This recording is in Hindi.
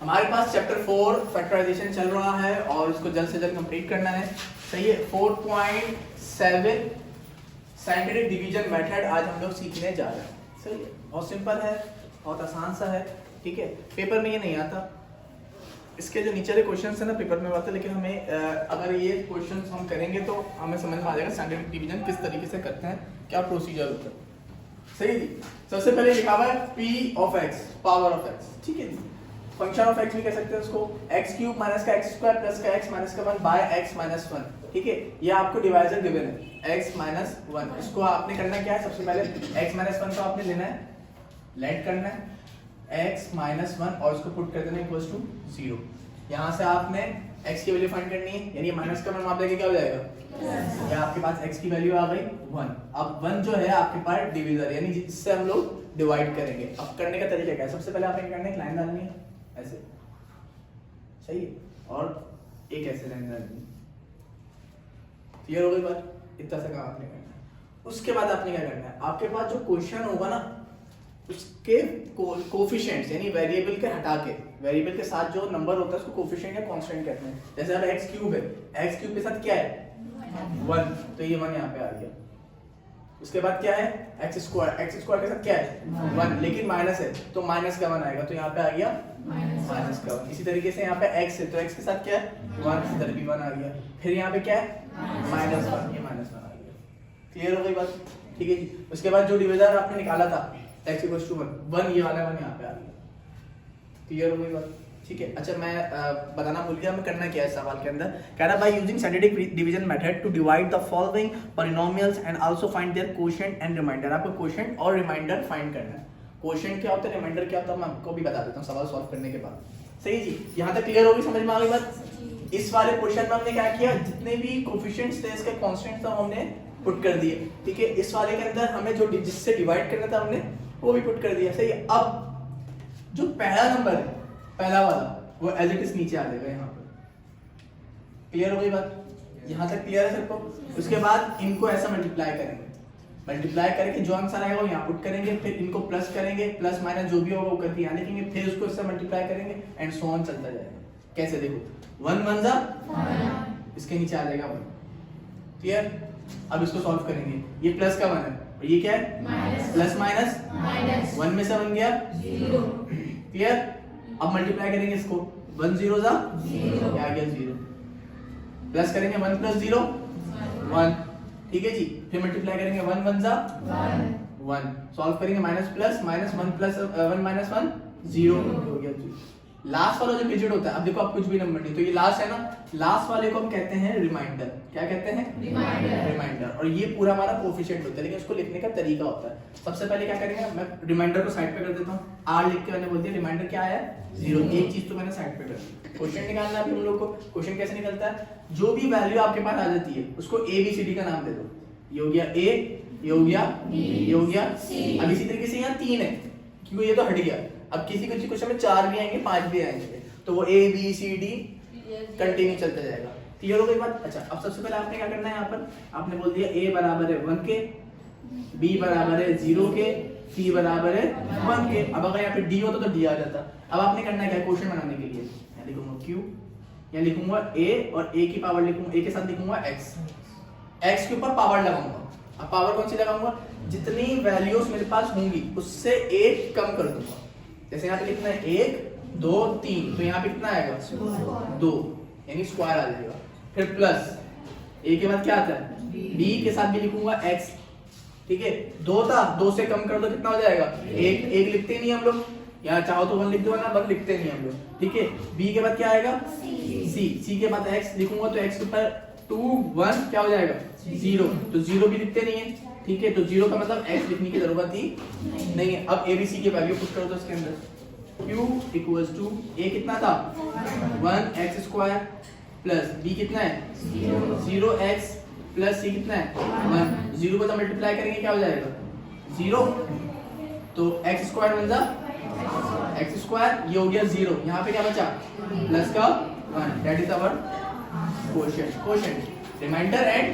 हमारे पास चैप्टर 4 फैक्टराइजेशन चल रहा है और इसको जल्द से जल्द कंप्लीट करना है। सही है। 4.7 साइंटिफिक डिवीजन मेथड आज हम लोग सीखने जा रहे हैं। सही है। बहुत सिंपल है, बहुत आसान सा है। ठीक है। पेपर में ये नहीं आता, इसके जो नीचे वाले क्वेश्चंस है ना पेपर में आते हैं, लेकिन हमें अगर ये क्वेश्चंस हम करेंगे तो हमें समझ में आ जाएगा साइंटिफिक डिवीजन किस तरीके से करते हैं, क्या प्रोसीजर होता है। सही जी। सबसे पहले लिखा हुआ है p of x power of x। ठीक है जी। फंक्शन ऑफ x भी कह सकते हैं उसको, x क्यूब माइनस का x स्क्वायर प्लस का x माइनस का 1 बाय x माइनस 1। ठीक है। ये आपको डिवाइजर गिवन है x माइनस 1। इसको आपने करना क्या है, सबसे पहले x माइनस 1 को आपने लेना है, लेट करना है x माइनस 1 और इसको पुट कर देना इक्वल्स टू 0। यहाँ से आपने x की वैल्यू फाइंड करनी है, यानी माइनस का 1 वहां पे क्या हो जाएगा, या आपके पास x की वैल्यू आ गई 1। अब 1 जो है आपके पास डिवीजर, यानी जिससे हम लोग डिवाइड करेंगे। अब करने का तरीका क्या है, सबसे पहले आपने क्या करना है, लाइन डालनी है ऐसे। सही है। और एक ऐसे लाइन डालनी है। क्लियर हो गई बात? इतना सा काम आपने करना है। उसके बाद आपने क्या करना है, आपके पास जो क्वेश्चन होगा ना उसके कोफिशिएंट्स यानी वेरिएबल के हटा के, वेरिएबल के साथ जो नंबर होता है उसको कोफिशिएंट या कांस्टेंट कहते हैं। जैसे अब x क्यूब है, x क्यूब के साथ क्या है 1, तो ये 1 यहाँ पे आ गया। उसके बाद क्या है x स्क्वायर के साथ क्या है 1, लेकिन माइनस है तो माइनस का 1 आएगा, तो यहाँ पे आ गया माइनस का 1। इसी तरीके से यहाँ पे x है तो x के साथ क्या है 1, इधर भी 1 आ गया। फिर यहाँ पे क्या है माइनस 1, ये माइनस 1 आ गया। क्लियर हो गई बात? ठीक है जी। उसके बाद जो डिवीजर आपने निकाला था x इक्वल्स टू 1, ये वाला 1 यहाँ पे आ गया। क्लियर हो गई बात? ठीक है। अच्छा मैं बताना भूल गया, हमें करना क्या है सवाल के अंदर। कह रहा by using scientific division method to divide the following polynomials and also find their quotient and remainder. आपको कोशेंट और रिमाइंडर फाइंड करना है। कोशेंट क्या होता है, रिमाइंडर क्या होता है, मैं आपको भी बता देता हूँ सवाल सॉल्व करने के बाद। सही जी। यहाँ तक क्लियर होगी, समझ में आ गई बात? इस वाले क्वेश्चन में हमने क्या किया, जितने भी कोफिशिएंट्स थे इसके कांस्टेंट्स था हमने पुट कर दिए। ठीक है। इस वाले के अंदर हमें जो जिससे डिवाइड करना था हमने वो भी पुट कर दिया। सही है। अब जो पहला नंबर है, पहला वाला, वो एज इट इज नीचे आ जाएगा यहाँ पर। क्लियर हो गई बात? यहाँ तक क्लियर है सबको? उसके बाद इनको ऐसा मल्टीप्लाई करेंगे, मल्टीप्लाई करके जो आंसर आएगा वो यहाँ पुट करेंगे, फिर इनको प्लस करेंगे, प्लस माइनस जो भी होगा वो करके यहाँ लिखेंगे, फिर उसको इससे मल्टीप्लाई करेंगे एंड सो ऑन चलता जाएगा। कैसे देखो 1 1 जा, इसके नीचे आ जाएगा 1। क्लियर? अब इसको सॉल्व करेंगे, ये प्लस का 1 है और ये क्या है प्लस माइनस, 1 में से 1 गया 0। क्लियर? अब मल्टीप्लाई करेंगे इसको, 1 0 जा, आ गया 0, प्लस करेंगे 1 प्लस 0 1। ठीक है जी। फिर मल्टीप्लाई करेंगे 1 1 जा 1, सॉल्व करेंगे minus plus, minus 1 plus 1 minus 1 0 हो गया 0। लास्ट वाला जो डिजिट होता है, अब देखो आप कुछ भी नंबर नहीं, तो ये लास्ट है ना, लास्ट वाले को हम कहते हैं रिमाइंडर। क्या कहते हैं? रिमाइंडर। और ये पूरा हमारा कोफिशिएंट होता है, लेकिन उसको लिखने का तरीका होता है। सबसे पहले क्या करेंगे, मैं रिमाइंडर को साइड पे कर देता हूँ, r लिख के मैंने बोल दिया रिमाइंडर क्या है 0। एक चीज तो मैंने साइड पे कर दी। क्वेश्चन निकालना है हम लोग को। क्वेश्चन कैसे निकलता है, जो भी वैल्यू आपके पास आ जाती है उसको ABCD का नाम दे दो। ये हो गया A, ये हो गया B, ये हो गया C। अब इसी तरीके से यहाँ 3 है क्योंकि ये तो हट गया। अब किसी कुछ क्वेश्चन में 4 भी आएंगे, 5 भी आएंगे, तो वो ABCD कंटिन्यू चलता जाएगा। क्लियर हो गई बात? अच्छा अब सबसे पहले आपने क्या करना है, यहाँ पर आपने बोल दिया A बराबर है 1 के, B बराबर है 0 के, C बराबर है 1 के। अब अगर यहाँ पे D होता तो D आ जाता। अब आपने करना क्या है, क्वेश्चन बनाने के लिए यहाँ लिखूंगा Q, यहाँ लिखूंगा A और A की पावर लिखूंगा, A के साथ लिखूंगा X, X के ऊपर पावर लगाऊंगा। अब पावर कौन सी लगाऊंगा, जितनी वैल्यूज मेरे पास होंगी उससे 1 कम कर दूंगा। जैसे यहाँ पे लिखना है 1 2 3, तो यहाँ पे कितना आएगा 2, यानी स्क्वायर आ जाएगा। फिर प्लस A के बाद क्या आता है B के साथ भी लिखूंगा X। ठीक है। 2 था, 2 से कम कर दो कितना हो जाएगा 1, 1 लिखते नहीं हम लोग, यहाँ चाहो तो 1 लिख दो ना, 1 लिखते नहीं हम लोग। ठीक है। B के बाद क्या आएगा C के बाद X लिखूंगा, तो X के ऊपर 2 1 क्या हो जाएगा 0, तो 0 भी लिखते नहीं है। ठीक है। तो 0 का मतलब X लिखने की जरूरत ही नहीं है। अब ABC की वैल्यू पुट कर दो इसके अंदर, Q इक्वल्स टू A कितना था 1x स्क्वायर प्लस B कितना है 0x प्लस C कितना है 1। 0 को तो मल्टीप्लाई करेंगे क्या हो जाएगा 0, तो x स्क्वायर बन जा x स्क्वायर, ये हो गया 0। यहाँ पे क्या बचा प्लस का 1, that is our quotient. Remainder and